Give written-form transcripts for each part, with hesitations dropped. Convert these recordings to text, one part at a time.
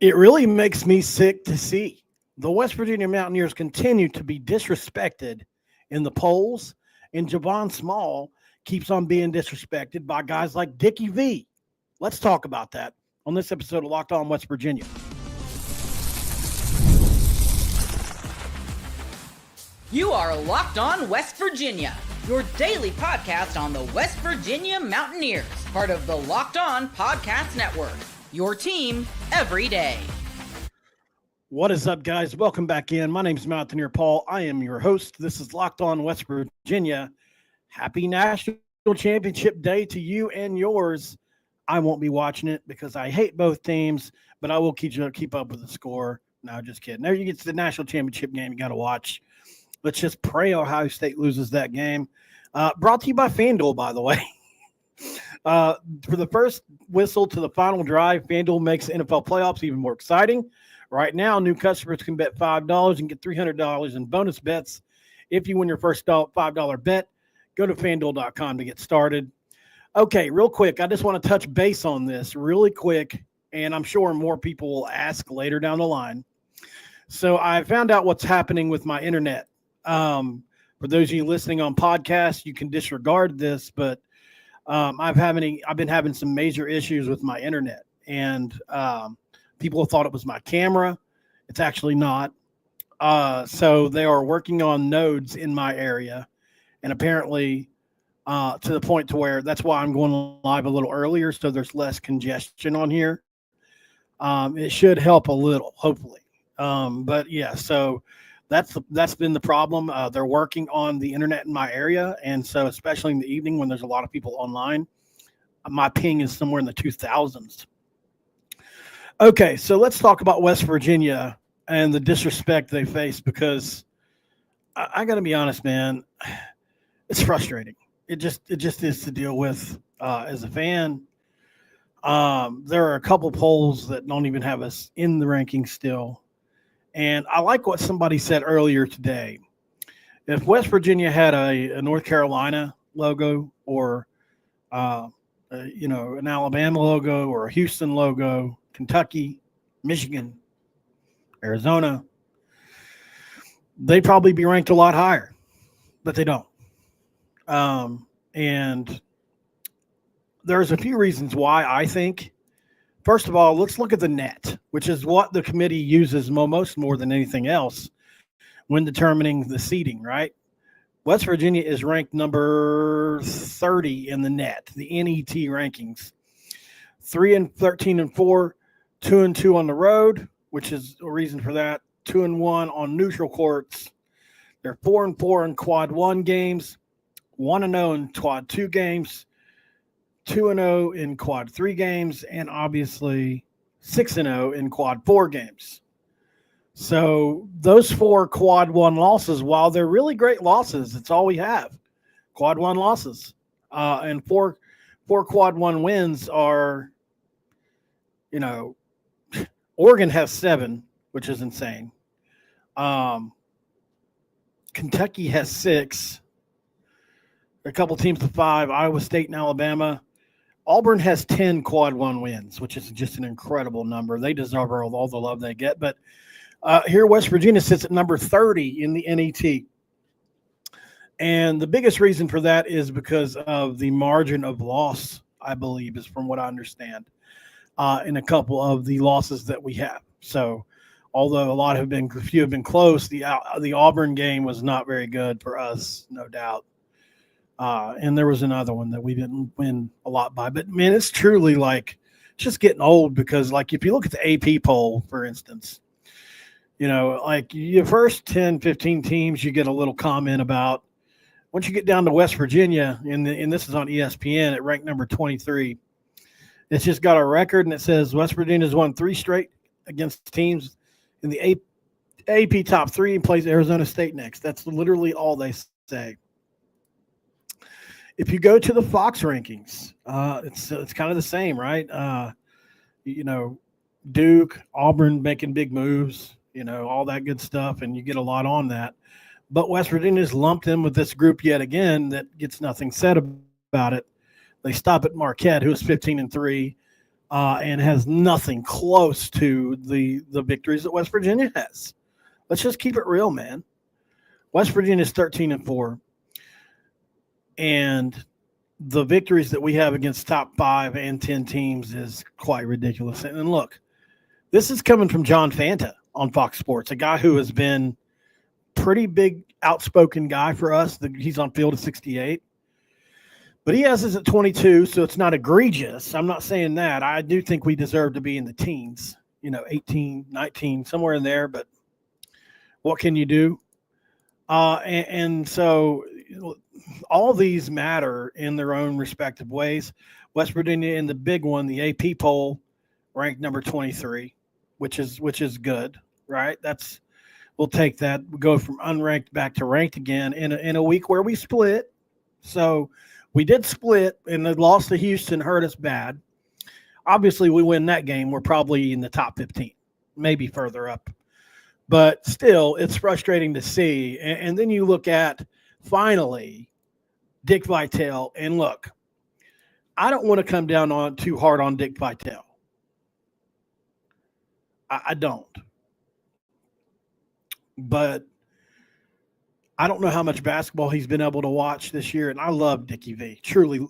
It really makes me sick to see the West Virginia Mountaineers continue to be disrespected in the polls, and Javon Small keeps on being disrespected by guys like Dickie V. Let's talk about that on this episode of Locked On West Virginia. You are Locked On West Virginia, your daily podcast on the West Virginia Mountaineers, part of the Locked On Podcast Network, your team every day. What is up, guys? Welcome back in. My name is Mountaineer Paul. I am your host. This is Locked On West Virginia. Happy National Championship Day to you and yours. I won't be watching it because I hate both teams, but I will keep up with the score. No, just kidding. There you get to the National Championship game you got to watch. Let's just pray Ohio State loses that game. Brought to you by FanDuel, by the way. For the first whistle to the final drive, FanDuel makes the NFL playoffs even more exciting. Right now, new customers can bet $5 and get $300 in bonus bets if you win your first $5 bet. Go to FanDuel.com to get started. Okay, real quick, I just want to touch base on this really quick, and I'm sure more people will ask later down the line. So I found out what's happening with my internet. For those of you listening on podcasts, you can disregard this, but I've been having some major issues with my internet, and people thought it was my camera. It's actually not. So they are working on nodes in my area, and apparently to the point to where that's why I'm going live a little earlier, so there's less congestion on here. It should help a little, hopefully. But yeah, so that's been the problem. They're working on the internet in my area, and so especially in the evening when there's a lot of people online, my ping is somewhere in the 2000s. Okay, so let's talk about West Virginia and the disrespect they face, because I got to be honest, man, it's frustrating. It just is to deal with as a fan. There are a couple polls that don't even have us in the rankings still. And I like what somebody said earlier today. If West Virginia had a North Carolina logo, or an Alabama logo, or a Houston logo, Kentucky, Michigan, Arizona, they'd probably be ranked a lot higher, but they don't. And there's a few reasons why I think. First of all, let's look at the net, which is what the committee uses most more than anything else when determining the seeding, right? West Virginia is ranked number 30 in the net, the NET rankings. 3-13-4, 2-2 on the road, which is a reason for that. 2-1 on neutral courts. They're 4-4 in quad 1 games, 1-0 in quad 2 games, 2-0 in quad 3 games, and obviously 6-0 in quad 4 games. So those 4 quad 1 losses, while they're really great losses, it's all we have. Quad 1 losses. And four quad 1 wins are, Oregon has 7, which is insane. Kentucky has 6. A couple teams to 5, Iowa State and Alabama. Auburn has 10 quad 1 wins, which is just an incredible number. They deserve all the love they get. But here West Virginia sits at number 30 in the NET. And the biggest reason for that is because of the margin of loss, I believe, is from what I understand, in a couple of the losses that we have. So although a few have been close, the Auburn game was not very good for us, no doubt. And there was another one that we didn't win a lot by. But, man, it's truly just getting old, because, if you look at the AP poll, for instance, your first 10, 15 teams you get a little comment about. Once you get down to West Virginia, and this is on ESPN, it ranked number 23. It's just got a record, and it says West Virginia's won 3 straight against teams in the AP top 3 and plays Arizona State next. That's literally all they say. If you go to the Fox rankings, it's kind of the same, right? Duke, Auburn making big moves, all that good stuff, and you get a lot on that. But West Virginia's lumped in with this group yet again that gets nothing said about it. They stop at Marquette, who is 15-3. and has nothing close to the victories that West Virginia has. Let's just keep it real, man. West Virginia is 13-4, and the victories that we have against top 5 and 10 teams is quite ridiculous. And look, this is coming from John Fanta on Fox Sports, a guy who has been pretty big, outspoken guy for us. He's on field at 68. But he has us at 22, so it's not egregious. I'm not saying that. I do think we deserve to be in the teens, 18, 19, somewhere in there. But what can you do? And so all these matter in their own respective ways. West Virginia in the big one, the AP poll, ranked number 23, which is good, right? We'll take that. We go from unranked back to ranked again in a week where we split. So we did split, and the loss to Houston hurt us bad. Obviously, we win that game, we're probably in the top 15, maybe further up. But still, it's frustrating to see. And then you look at, finally, Dick Vitale. And look, I don't want to come down too hard on Dick Vitale. I don't. But I don't know how much basketball he's been able to watch this year, and I love Dickie V. Truly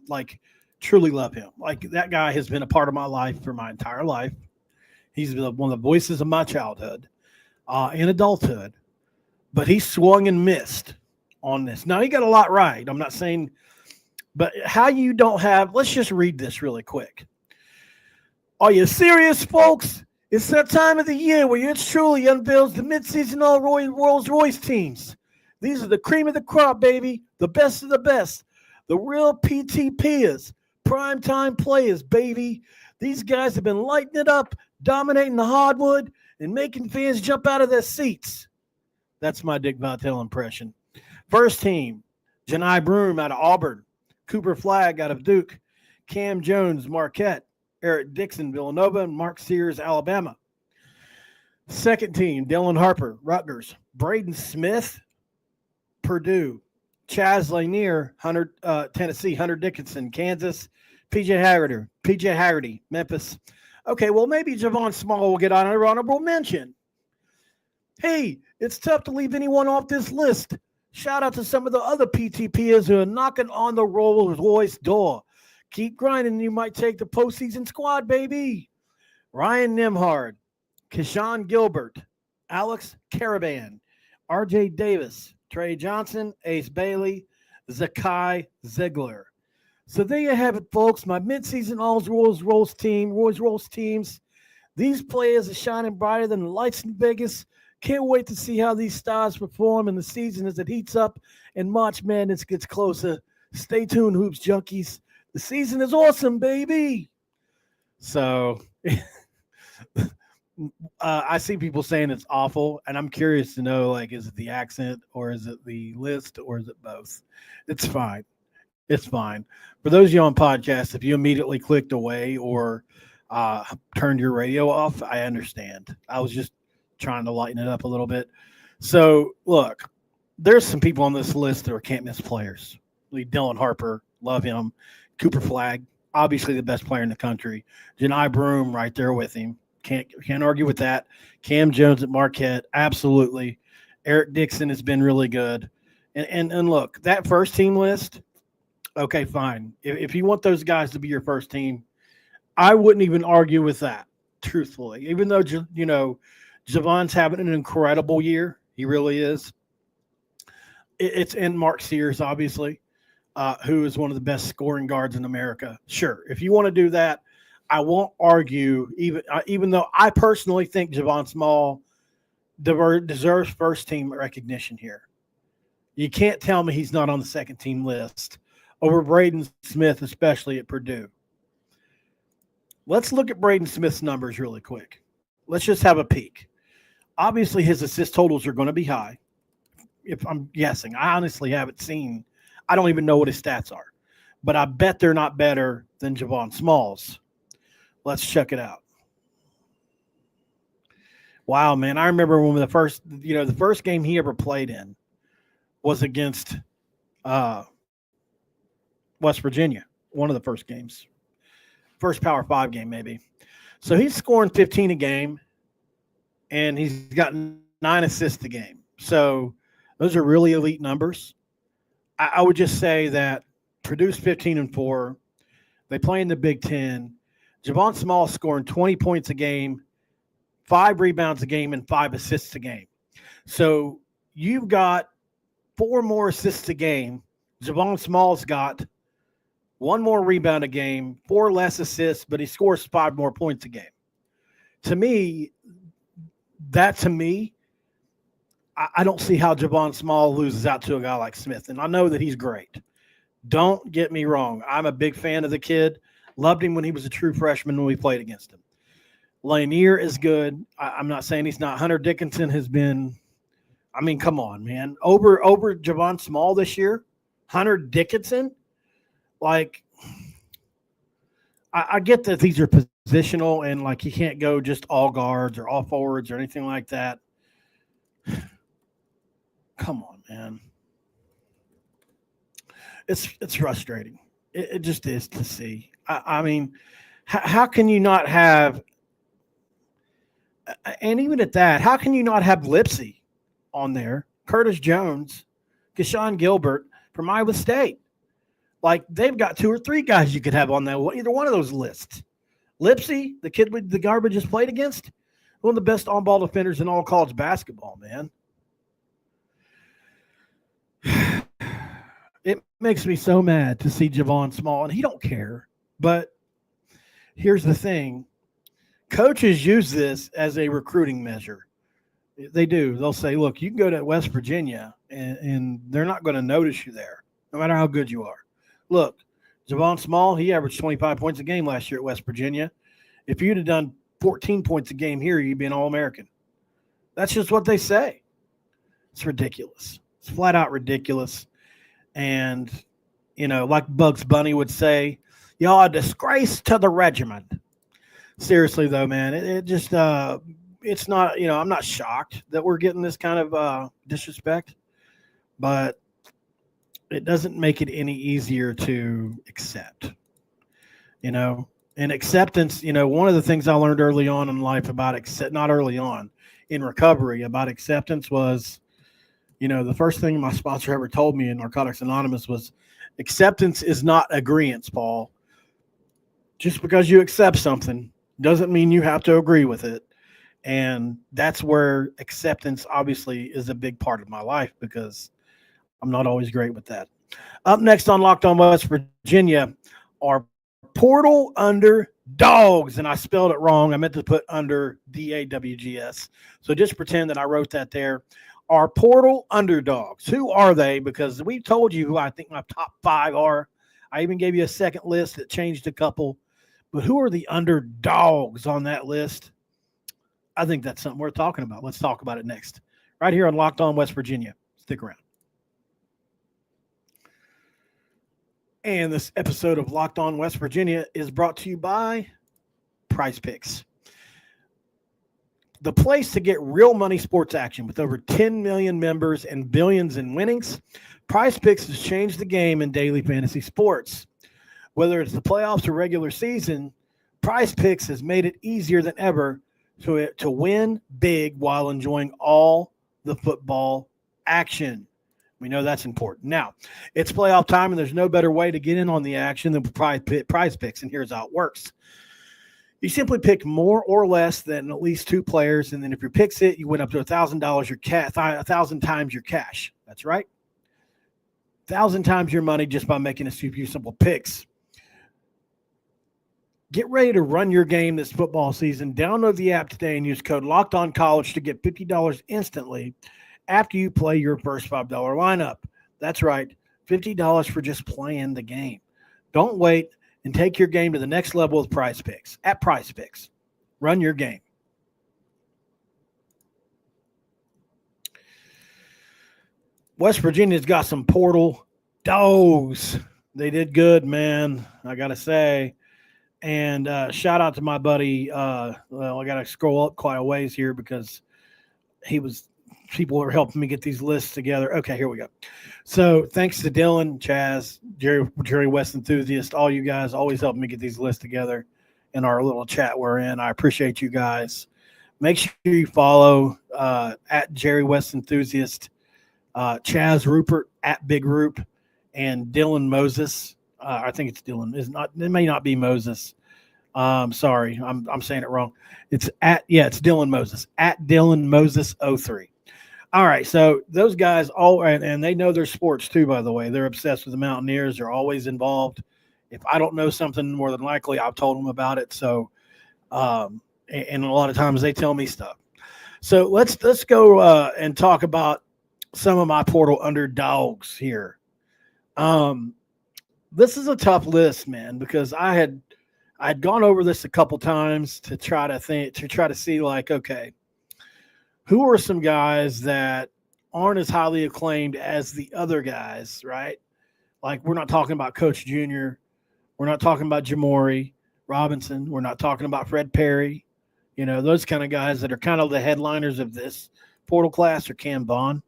love him. Like, that guy has been a part of my life for my entire life. He's been one of the voices of my childhood and adulthood, but he swung and missed on this. Now, he got a lot right. I'm not saying, but how you don't have – let's just read this really quick. Are you serious, folks? It's that time of the year where yours truly unveils the midseason Rolls-Royce teams. These are the cream of the crop, baby. The best of the best. The real PTPers. Primetime players, baby. These guys have been lighting it up, dominating the hardwood, and making fans jump out of their seats. That's my Dick Vitale impression. First team, Janai Broome out of Auburn. Cooper Flagg out of Duke. Cam Jones, Marquette. Eric Dixon, Villanova. And Mark Sears, Alabama. Second team, Dylan Harper, Rutgers. Braden Smith, Purdue. Chaz Lanier, Tennessee. Hunter Dickinson, Kansas. PJ Haggerty, Memphis. Okay, well, maybe Javon Small will get on an honorable mention. Hey, it's tough to leave anyone off this list. Shout out to some of the other PTPers who are knocking on the Rolls-Royce door. Keep grinding, you might take the postseason squad, baby. Ryan Nimhard, Keshawn Gilbert, Alex Caravan, RJ Davis, Trey Johnson, Ace Bailey, Zakai Ziegler. So there you have it, folks. My midseason Rolls-Royce teams. These players are shining brighter than the lights in Vegas. Can't wait to see how these stars perform in the season as it heats up and March Madness gets closer. Stay tuned, Hoops Junkies. The season is awesome, baby. So I see people saying it's awful, and I'm curious to know, like, is it the accent or is it the list or is it both? It's fine. It's fine. For those of you on podcasts, if you immediately clicked away or turned your radio off, I understand. I was just trying to lighten it up a little bit. So, look, there's some people on this list that are can't-miss players. Dylan Harper, love him. Cooper Flagg, obviously the best player in the country. Janai Broome right there with him. Can't argue with that. Cam Jones at Marquette, absolutely. Eric Dixon has been really good. And look, that first team list, okay, fine. If you want those guys to be your first team, I wouldn't even argue with that, truthfully. Even though, Javon's having an incredible year. He really is. It's in Mark Sears, obviously, who is one of the best scoring guards in America. Sure, if you want to do that, I won't argue, even though I personally think Javon Small deserves first-team recognition here. You can't tell me he's not on the second-team list over Braden Smith, especially at Purdue. Let's look at Braden Smith's numbers really quick. Let's just have a peek. Obviously, his assist totals are going to be high. If I'm guessing, I honestly haven't seen. I don't even know what his stats are, but I bet they're not better than Javon Small's. Let's check it out. Wow, man! I remember when the first game he ever played in was against West Virginia. One of the first games first Power 5 game maybe. So he's scoring 15 a game, and he's got 9 assists a game. So those are really elite numbers. I would just say that produced 15 and 4. They play in the Big Ten. Javon Small scoring 20 points a game, 5 rebounds a game, and 5 assists a game. So you've got 4 more assists a game. Javon Small's got 1 more rebound a game, 4 less assists, but he scores 5 more points a game. To me, I don't see how Javon Small loses out to a guy like Smith. And I know that he's great. Don't get me wrong. I'm a big fan of the kid. Loved him when he was a true freshman when we played against him. Lanier is good. I'm not saying he's not. Hunter Dickinson has been, I mean, come on, man. Over Javon Small this year, Hunter Dickinson, like, I get that these are positional and, like, you can't go just all guards or all forwards or anything like that. Come on, man. It's frustrating. It just is to see. I mean, how can you not have – and even at that, how can you not have Lipsy on there, Curtis Jones, Keshawn Gilbert from Iowa State? Like, they've got 2 or 3 guys you could have on that, either one of those lists. Lipsy, the kid with the garbage just played against, one of the best on-ball defenders in all college basketball, man. It makes me so mad to see Javon Small, and he don't care. But here's the thing. Coaches use this as a recruiting measure. They do. They'll say, look, you can go to West Virginia, and they're not going to notice you there, no matter how good you are. Look, Javon Small, he averaged 25 points a game last year at West Virginia. If you'd have done 14 points a game here, you'd be an All-American. That's just what they say. It's ridiculous. It's flat out ridiculous. And, you know, like Bugs Bunny would say, y'all a disgrace to the regiment. Seriously, though, man, it just it's not, you know, I'm not shocked that we're getting this kind of disrespect, but it doesn't make it any easier to accept, you know. And acceptance, you know, one of the things I learned early on in life about not early on, in recovery about acceptance was, you know, the first thing my sponsor ever told me in Narcotics Anonymous was acceptance is not agreeance, Paul. Just because you accept something doesn't mean you have to agree with it. And that's where acceptance obviously is a big part of my life, because I'm not always great with that. Up next on Locked On West Virginia are portal underdogs, and I spelled it wrong. I meant to put under DAWGS. So just pretend that I wrote that there. Our portal underdogs. Who are they? Because we told you who I think my top 5 are. I even gave you a second list that changed a couple. But who are the underdogs on that list? I think that's something worth talking about. Let's talk about it next. Right here on Locked On West Virginia. Stick around. And this episode of Locked On West Virginia is brought to you by Prize Picks. The place to get real money sports action with over 10 million members and billions in winnings. Prize Picks has changed the game in daily fantasy sports. Whether it's the playoffs or regular season, Prize Picks has made it easier than ever to win big while enjoying all the football action. We know that's important. Now, it's playoff time, and there's no better way to get in on the action than Prize Picks, and here's how it works. You simply pick more or less than at least 2 players, and then if your picks it, you win up to $1,000, 1,000 times your cash. That's right. 1,000 times your money just by making a few simple picks. Get ready to run your game this football season. Download the app today and use code LOCKEDONCollege to get $50 instantly after you play your first $5 lineup. That's right, $50 for just playing the game. Don't wait and take your game to the next level with Prize Picks. At Prize Picks, run your game. West Virginia's got some portal dogs. They did good, man, I got to say. And shout out to my buddy. I got to scroll up quite a ways here because people are helping me get these lists together. Okay, here we go. So thanks to Dylan, Chaz, Jerry West Enthusiast, all you guys always helping me get these lists together. in our little chat we're in. I appreciate you guys. Make sure you follow at Jerry West Enthusiast, Chaz Rupert at Big Roop, and Dylan Moses. I think it's Dylan. It may not be Moses. Sorry, I'm saying it wrong. It's Dylan Moses at Dylan Moses 03. All right, so those guys and they know their sports too. By the way, they're obsessed with the Mountaineers. They're always involved. If I don't know something, more than likely I've told them about it. So, and a lot of times they tell me stuff. So let's go and talk about some of my portal underdogs here. This is a tough list, man, because I'd gone over this a couple times to try to see like, okay, who are some guys that aren't as highly acclaimed as the other guys, right? Like, we're not talking about Coach Jr. We're not talking about Jamori Robinson. We're not talking about Fred Perry. You know, those kind of guys that are kind of the headliners of this portal class, or Cam Vaughn.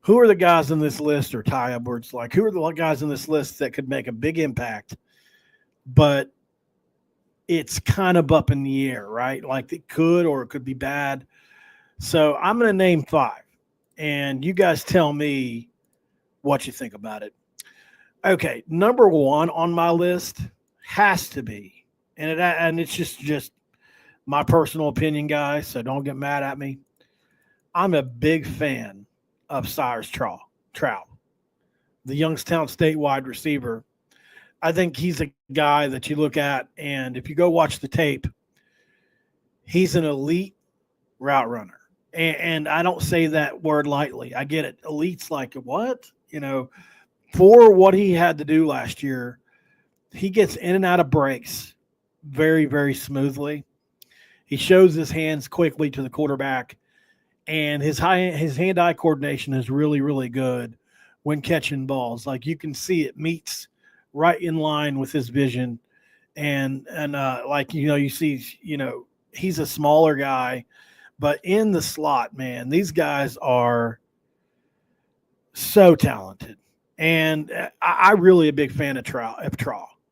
Who are the guys in this list, or Ty Edwards? Like, who are the guys in this list that could make a big impact, but it's kind of up in the air, right? Like, it could or it could be bad. So I'm going to name 5, and you guys tell me what you think about it. Okay, number 1 on my list has to be, and it's just my personal opinion, guys, so don't get mad at me. I'm a big fan of Cyrus Trout, the Youngstown State wide receiver. I think he's a guy that you look at, and if you go watch the tape, he's an elite route runner. And I don't say that word lightly. I get it. Elite's like, what? You know, for what he had to do last year, he gets in and out of breaks very, very smoothly. He shows his hands quickly to the quarterback, and his hand-eye coordination is really, really good when catching balls. Like, you can see it meets right in line with his vision. And like, you know, you see, you know, he's a smaller guy, but in the slot, man, these guys are so talented. And I really a big fan of Trout.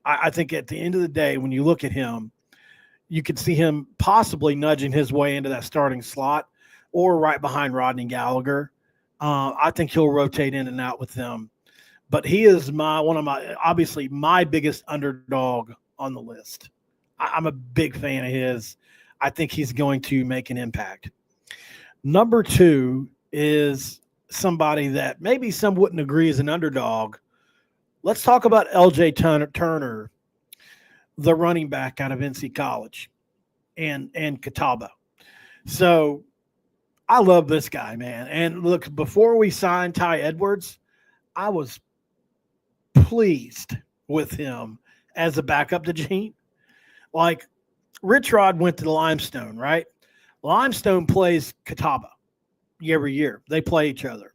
I think at the end of the day, when you look at him, you could see him possibly nudging his way into that starting slot or right behind Rodney Gallagher. I think he'll rotate in and out with them. But he is obviously my biggest underdog on the list. I'm a big fan of his. I think he's going to make an impact. Number 2 is somebody that maybe some wouldn't agree is an underdog. Let's talk about LJ Turner, the running back out of NC College, and Catawba. So I love this guy, man. And look, before we signed Ty Edwards, I was pleased with him as a backup to Gene. Like, Rich Rod went to the Limestone, right? Limestone plays Catawba every year. They play each other.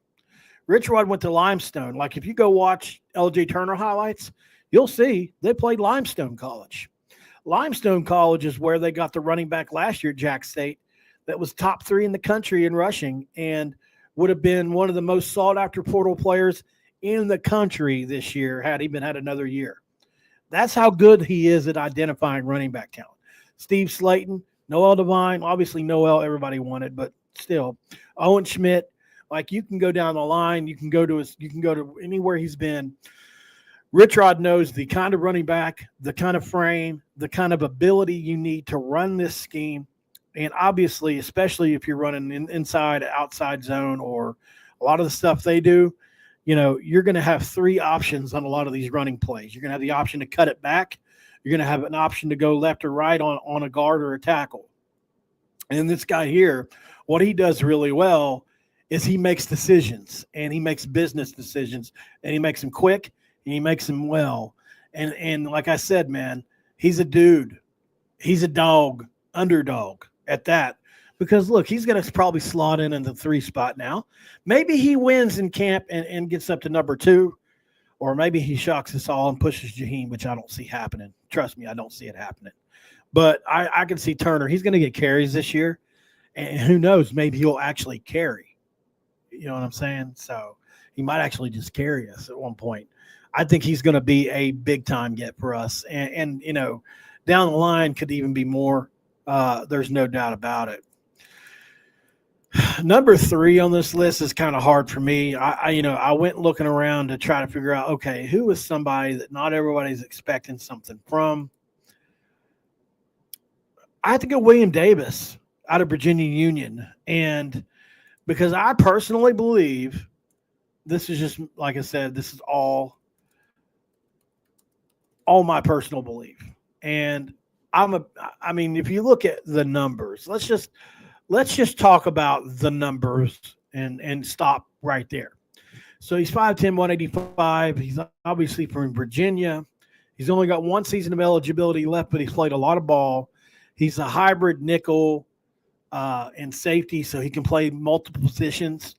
Rich Rod went to Limestone. Like, if you go watch LJ Turner highlights, you'll see they played Limestone College. Limestone College is where they got the running back last year, Jack State, that was top 3 in the country in rushing and would have been one of the most sought-after portal players in the country this year had he had another year. That's how good he is at identifying running back talent. Steve Slayton, Noel Devine, obviously Noel everybody wanted, but still. Owen Schmidt, like, you can go down the line, you can go to anywhere he's been. Rich Rod knows the kind of running back, the kind of frame, the kind of ability you need to run this scheme. And obviously, especially if you're running inside, outside zone, or a lot of the stuff they do, you know, you're going to have 3 options on a lot of these running plays. You're going to have the option to cut it back. You're going to have an option to go left or right on a guard or a tackle. And this guy here, what he does really well is he makes decisions, and he makes business decisions, and he makes them quick, and he makes them well. And like I said, man, he's a dude. He's a dog, underdog at that. Because, look, he's going to probably slot in the 3 spot now. Maybe he wins in camp and gets up to number 2. Or maybe he shocks us all and pushes Jaheim, which I don't see happening. Trust me, I don't see it happening. But I can see Turner. He's going to get carries this year. And who knows, maybe he'll actually carry. You know what I'm saying? So he might actually just carry us at one point. I think he's going to be a big-time get for us. And you know, down the line could even be more. There's no doubt about it. Number 3 on this list is kind of hard for me. I went looking around to try to figure out, okay, who is somebody that not everybody's expecting something from? I have to go William Davis out of Virginia Union. And because I personally believe this is just, like I said, this is all my personal belief. And if you look at the numbers, let's just talk about the numbers and stop right there. So he's 5'10", 185. He's obviously from Virginia. He's only got one season of eligibility left, but he's played a lot of ball. He's a hybrid nickel and safety, so he can play multiple positions.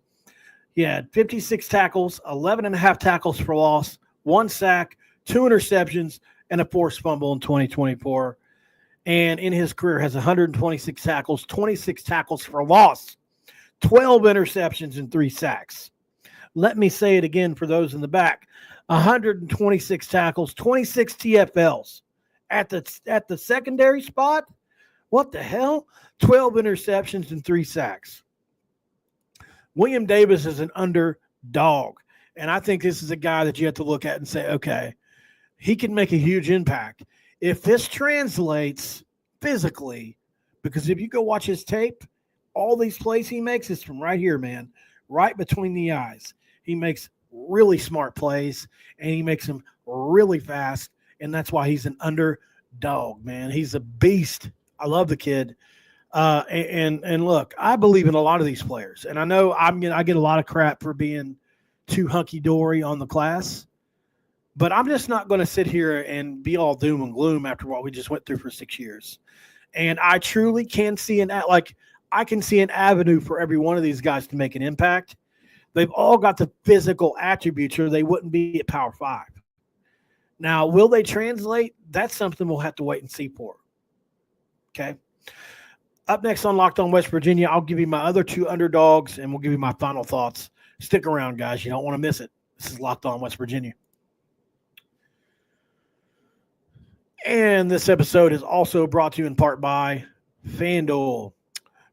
He had 56 tackles, 11.5 tackles for loss, 1 sack, 2 interceptions, and a forced fumble in 2024. And in his career has 126 tackles, 26 tackles for loss, 12 interceptions, and 3 sacks. Let me say it again for those in the back. 126 tackles, 26 TFLs. At the secondary spot, what the hell? 12 interceptions and 3 sacks. William Davis is an underdog. And I think this is a guy that you have to look at and say, okay, he can make a huge impact. If this translates physically, because if you go watch his tape, all these plays he makes is from right here, man, right between the eyes. He makes really smart plays, and he makes them really fast, and that's why he's an underdog, man. He's a beast. I love the kid. And look, I believe in a lot of these players, and I know I get a lot of crap for being too hunky-dory on the class, but I'm just not going to sit here and be all doom and gloom after what we just went through for 6 years. And I truly can see I can see an avenue for every one of these guys to make an impact. They've all got the physical attributes, or they wouldn't be at Power 5. Now, will they translate? That's something we'll have to wait and see for. Okay. Up next on Locked On West Virginia, I'll give you my other 2 underdogs, and we'll give you my final thoughts. Stick around, guys. You don't want to miss it. This is Locked On West Virginia. And this episode is also brought to you in part by FanDuel.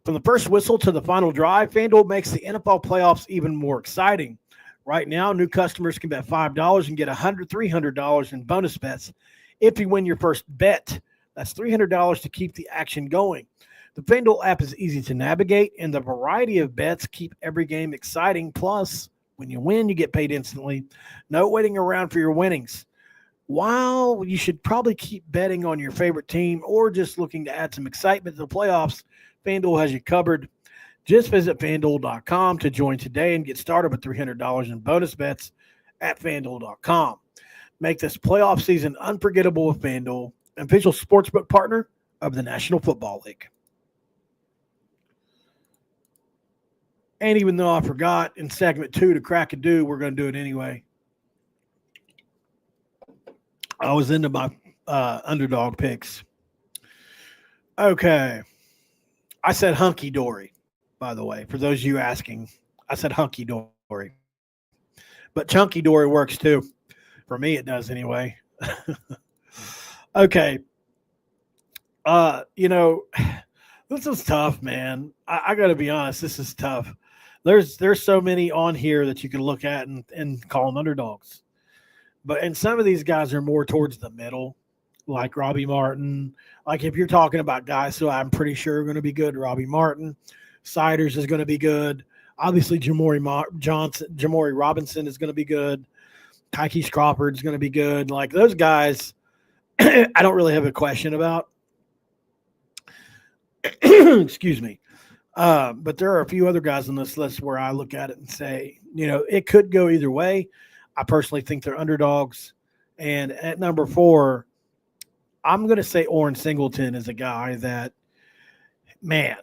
From the first whistle to the final drive, FanDuel makes the NFL playoffs even more exciting. Right now, new customers can bet $5 and get $300 in bonus bets if you win your first bet. That's $300 to keep the action going. The FanDuel app is easy to navigate, and the variety of bets keep every game exciting. Plus, when you win, you get paid instantly. No waiting around for your winnings. While you should probably keep betting on your favorite team or just looking to add some excitement to the playoffs, FanDuel has you covered. Just visit FanDuel.com to join today and get started with $300 in bonus bets at FanDuel.com. Make this playoff season unforgettable with FanDuel, an official sportsbook partner of the National Football League. And even though I forgot in segment 2 to crack a do, we're going to do it anyway. I was into my underdog picks. Okay. I said hunky-dory, by the way, for those of you asking. I said hunky-dory. But chunky-dory works too. For me, it does anyway. Okay. This is tough, man. I got to be honest. This is tough. There's so many on here that you can look at and call them underdogs. And some of these guys are more towards the middle, like Robbie Martin. Like if you're talking about guys who I'm pretty sure are going to be good, Robbie Martin. Siders is going to be good. Obviously, Jamori Robinson is going to be good. Tykees Crawford is going to be good. Like those guys, I don't really have a question about. Excuse me. But there are a few other guys on this list where I look at it and say, it could go either way. I personally think they're underdogs. And at number 4, I'm going to say Oren Singleton is a guy that, man,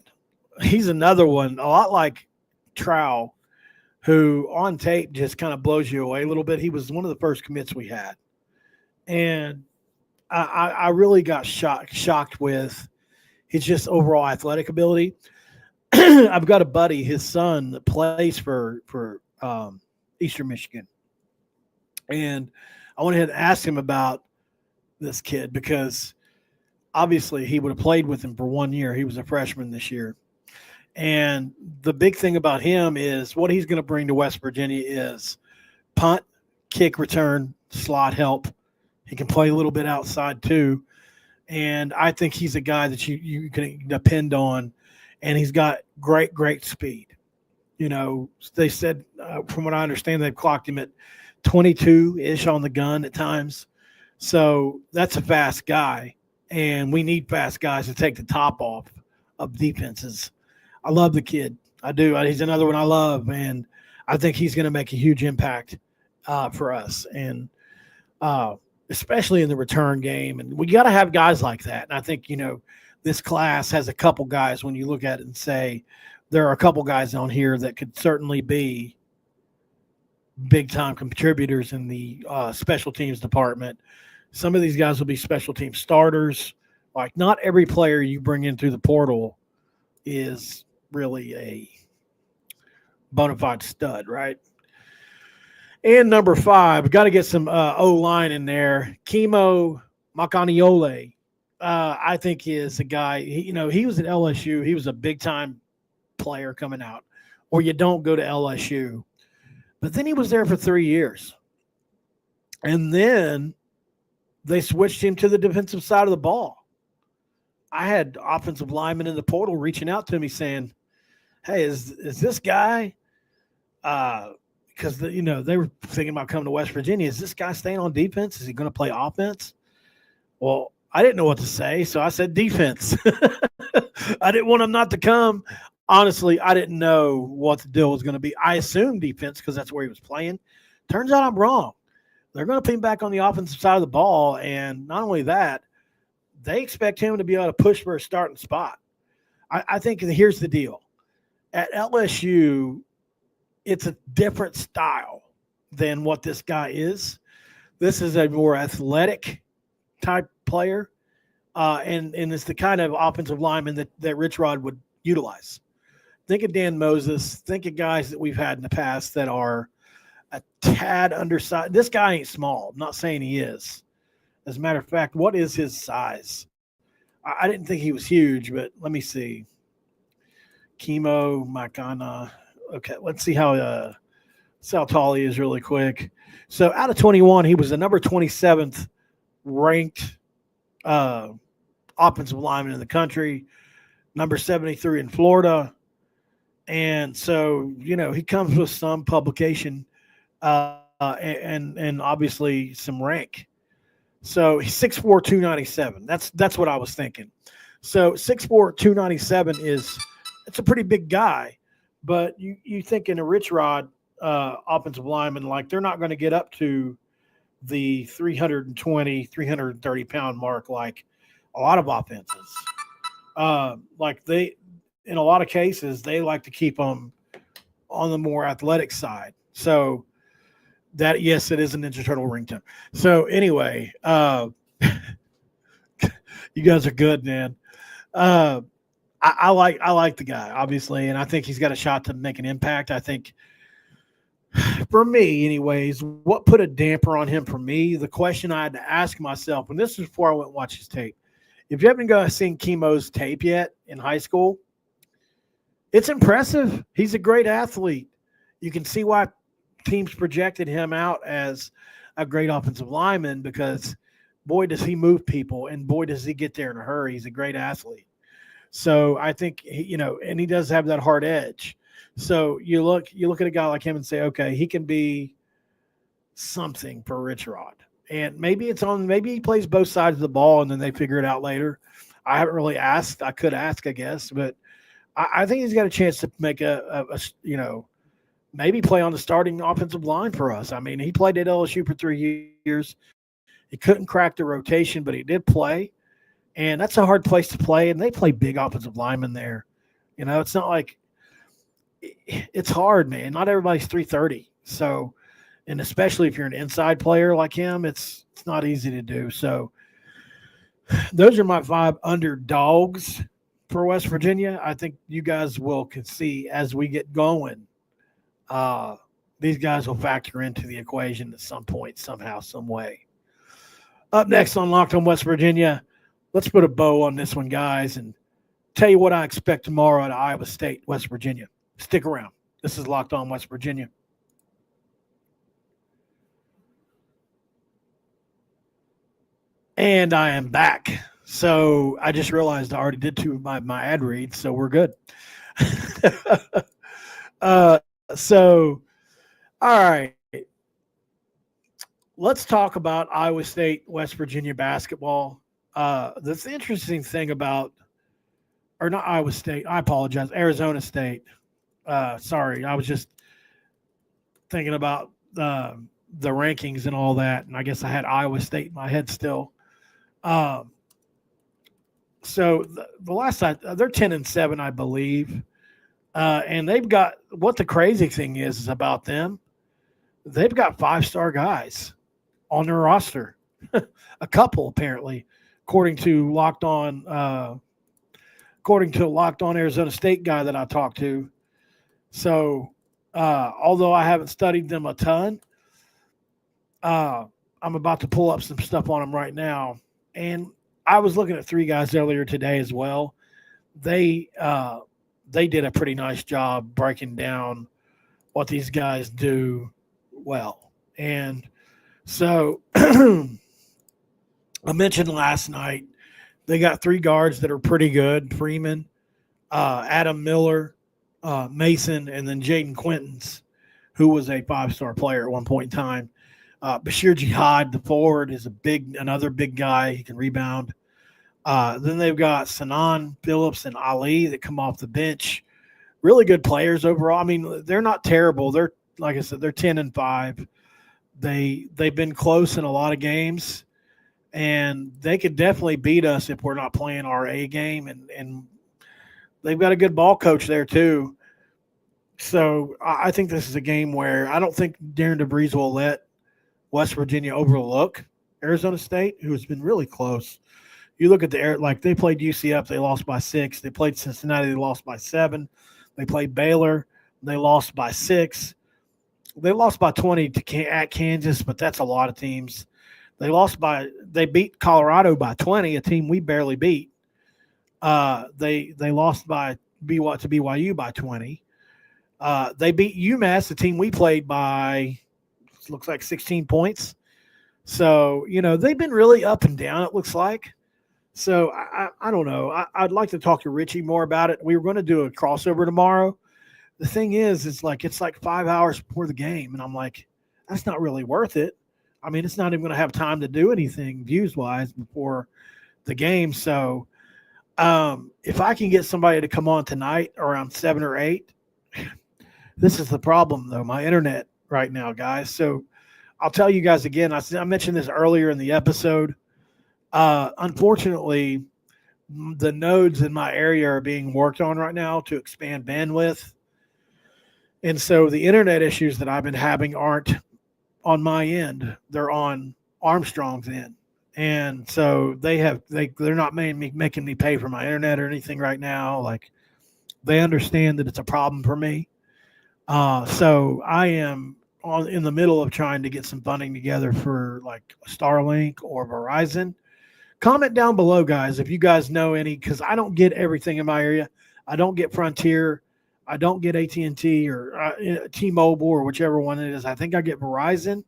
he's another one, a lot like Trow, who on tape just kind of blows you away a little bit. He was one of the first commits we had. And I really got shocked with his just overall athletic ability. I've got a buddy, his son, that plays for Eastern Michigan. And I went ahead and asked him about this kid because obviously he would have played with him for 1 year. He was a freshman this year. And the big thing about him is what he's going to bring to West Virginia is punt, kick return, slot help. He can play a little bit outside too. And I think he's a guy that you can depend on. And he's got great speed. They said, from what I understand, they've clocked him at 22-ish on the gun at times. So that's a fast guy. And we need fast guys to take the top off of defenses. I love the kid. I do. He's another one I love. And I think he's going to make a huge impact for us. And especially in the return game. And we got to have guys like that. And I think, this class has a couple guys when you look at it and say, there are a couple guys on here that could certainly be big-time contributors in the special teams department. Some of these guys will be special team starters. Like, not every player you bring in through the portal is really a bona fide stud, right? And number 5, got to get some O-line in there. Kimo Makaniole, I think is a guy. He was at LSU. He was a big-time player coming out, or you don't go to LSU. But then he was there for 3 years. And then they switched him to the defensive side of the ball. I had offensive linemen in the portal reaching out to me saying, hey, is this guy because they were thinking about coming to West Virginia. Is this guy staying on defense? Is he going to play offense? Well, I didn't know what to say, so I said defense. I didn't want him not to come. Honestly, I didn't know what the deal was going to be. I assumed defense because that's where he was playing. Turns out I'm wrong. They're going to put him back on the offensive side of the ball, and not only that, they expect him to be able to push for a starting spot. I think here's the deal. At LSU, it's a different style than what this guy is. This is a more athletic type player, and it's the kind of offensive lineman that Rich Rod would utilize. Think of Dan Moses. Think of guys that we've had in the past that are a tad undersized. This guy ain't small. I'm not saying he is. As a matter of fact, what is his size? I didn't think he was huge, but let me see. Kimo Makana. Okay, let's see how tall he is really quick. So out of 21, he was the number 27th ranked offensive lineman in the country, number 73 in Florida. And so, he comes with some publication and obviously some rank. So he's 6'4", 297. That's what I was thinking. So 6'4", 297 it's a pretty big guy. But you think in a Rich Rod offensive lineman, like they're not going to get up to the 320, 330-pound mark like a lot of offenses. Like in a lot of cases, they like to keep them on the more athletic side. So that, yes, it is a Ninja Turtle ringtone. So anyway, you guys are good, man. I like the guy, obviously, and I think he's got a shot to make an impact. I think, for me, anyways, what put a damper on him for me, the question I had to ask myself, and this is before I went and watched his tape. If you haven't seen Kimo's tape yet in high school, it's impressive. He's a great athlete. You can see why teams projected him out as a great offensive lineman because, boy, does he move people, and boy, does he get there in a hurry. He's a great athlete. So I think, and he does have that hard edge. So you look at a guy like him and say, okay, he can be something for Rich Rod. And maybe he plays both sides of the ball and then they figure it out later. I haven't really asked. I could ask, I guess, but I think he's got a chance to make maybe play on the starting offensive line for us. I mean, he played at LSU for 3 years. He couldn't crack the rotation, but he did play. And that's a hard place to play, and they play big offensive linemen there. It's not like it's hard, man. Not everybody's 330. So, and especially if you're an inside player like him, it's not easy to do. So those are my 5 underdogs for West Virginia. I think you guys will see as we get going. These guys will factor into the equation at some point, somehow, some way. Up next on Locked on West Virginia, let's put a bow on this one, guys, and tell you what I expect tomorrow at Iowa State, West Virginia. Stick around. This is Locked On West Virginia. And I am back. So I just realized I already did two of my ad reads, so we're good. So, all right. Let's talk about Iowa State, West Virginia basketball. That's the interesting thing about, or not Iowa State, I apologize, Arizona State. Sorry, I was just thinking about the rankings and all that, and I guess I had Iowa State in my head still. So the last time they're 10-7, I believe, and they've got what the crazy thing is about them. They've got 5-star guys on their roster, a couple apparently, according to Locked On Arizona State guy that I talked to. So although I haven't studied them a ton, I'm about to pull up some stuff on them right now. And I was looking at 3 guys earlier today as well. They did a pretty nice job breaking down what these guys do well. And so I mentioned last night they got 3 guards that are pretty good: Freeman, Adam Miller, Mason, and then Jaden Quintons, who was a 5-star player at one point in time. Bashir Jihad, the forward, is another big guy. He can rebound. Then they've got Sanan Phillips and Ali that come off the bench. Really good players overall. I mean, they're not terrible. They're, like I said, they're 10-5. They've been close in a lot of games, and they could definitely beat us if we're not playing our A game. And they've got a good ball coach there too. So I think this is a game where I don't think Darren DeVries will let West Virginia overlook Arizona State, who has been really close. You look at they played UCF, they lost by 6. They played Cincinnati, they lost by 7. They played Baylor, they lost by 6. They lost by 20 at Kansas, but that's a lot of teams. They beat Colorado by 20, a team we barely beat. They lost to BYU by 20. They beat UMass, a team we played by, looks like 16 points. So, they've been really up and down, it looks like. So I don't know. I'd like to talk to Richie more about it. We were going to do a crossover tomorrow. The thing is, it's like 5 hours before the game, and I'm like, that's not really worth it. I mean, it's not even going to have time to do anything views-wise before the game. So if I can get somebody to come on tonight around 7 or 8, this is the problem, though, my internet right now, guys. So I'll tell you guys again, I mentioned this earlier in the episode. Unfortunately, the nodes in my area are being worked on right now to expand bandwidth. And so the internet issues that I've been having aren't on my end. They're on Armstrong's end. And so they're not making me pay for my internet or anything right now. Like, they understand that it's a problem for me. So I am in the middle of trying to get some funding together for like Starlink or Verizon. Comment down below, guys, if you guys know any, because I don't get everything in my area. I don't get Frontier. I don't get AT&T or T-Mobile or whichever one it is. I think I get Verizon,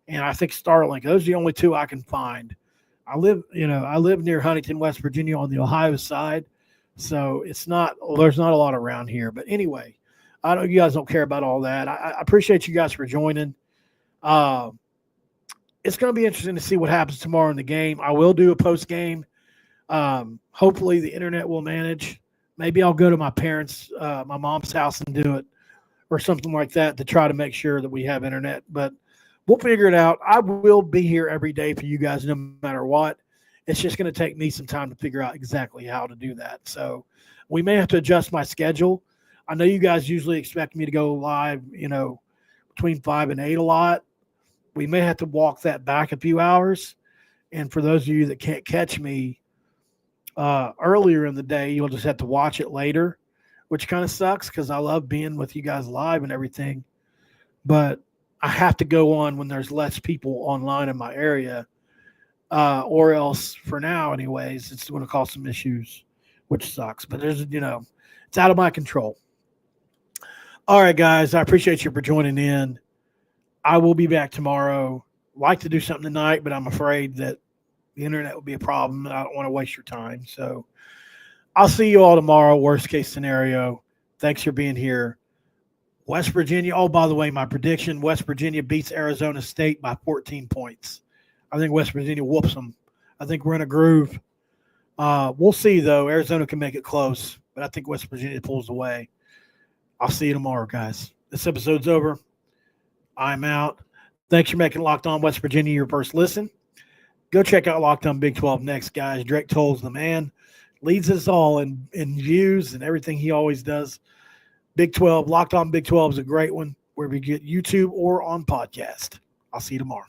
and I think Starlink. Those are the only 2 I can find. I live near Huntington, West Virginia, on the Ohio side, so there's not a lot around here. But anyway, I know you guys don't care about all that. I appreciate you guys for joining. It's going to be interesting to see what happens tomorrow in the game. I will do a post game. Hopefully the internet will manage. Maybe I'll go to my mom's house and do it or something like that to try to make sure that we have internet. But we'll figure it out. I will be here every day for you guys no matter what. It's just going to take me some time to figure out exactly how to do that. So we may have to adjust my schedule. I know you guys usually expect me to go live, between 5 and 8 a lot. We may have to walk that back a few hours. And for those of you that can't catch me earlier in the day, you'll just have to watch it later, which kind of sucks because I love being with you guys live and everything. But I have to go on when there's less people online in my area or else for now, anyways, it's going to cause some issues, which sucks. But it's out of my control. All right, guys, I appreciate you for joining in. I will be back tomorrow. Like to do something tonight, but I'm afraid that the internet will be a problem, and I don't want to waste your time. So I'll see you all tomorrow. Worst case scenario. Thanks for being here. West Virginia. Oh, by the way, my prediction: West Virginia beats Arizona State by 14 points. I think West Virginia whoops them. I think we're in a groove. We'll see, though. Arizona can make it close, but I think West Virginia pulls away. I'll see you tomorrow, guys. This episode's over. I'm out. Thanks for making Locked On West Virginia your first listen. Go check out Locked On Big 12 next, guys. Drake Toll's the man. Leads us all in views and everything he always does. Big 12, Locked On Big 12 is a great one where we get YouTube or on podcast. I'll see you tomorrow.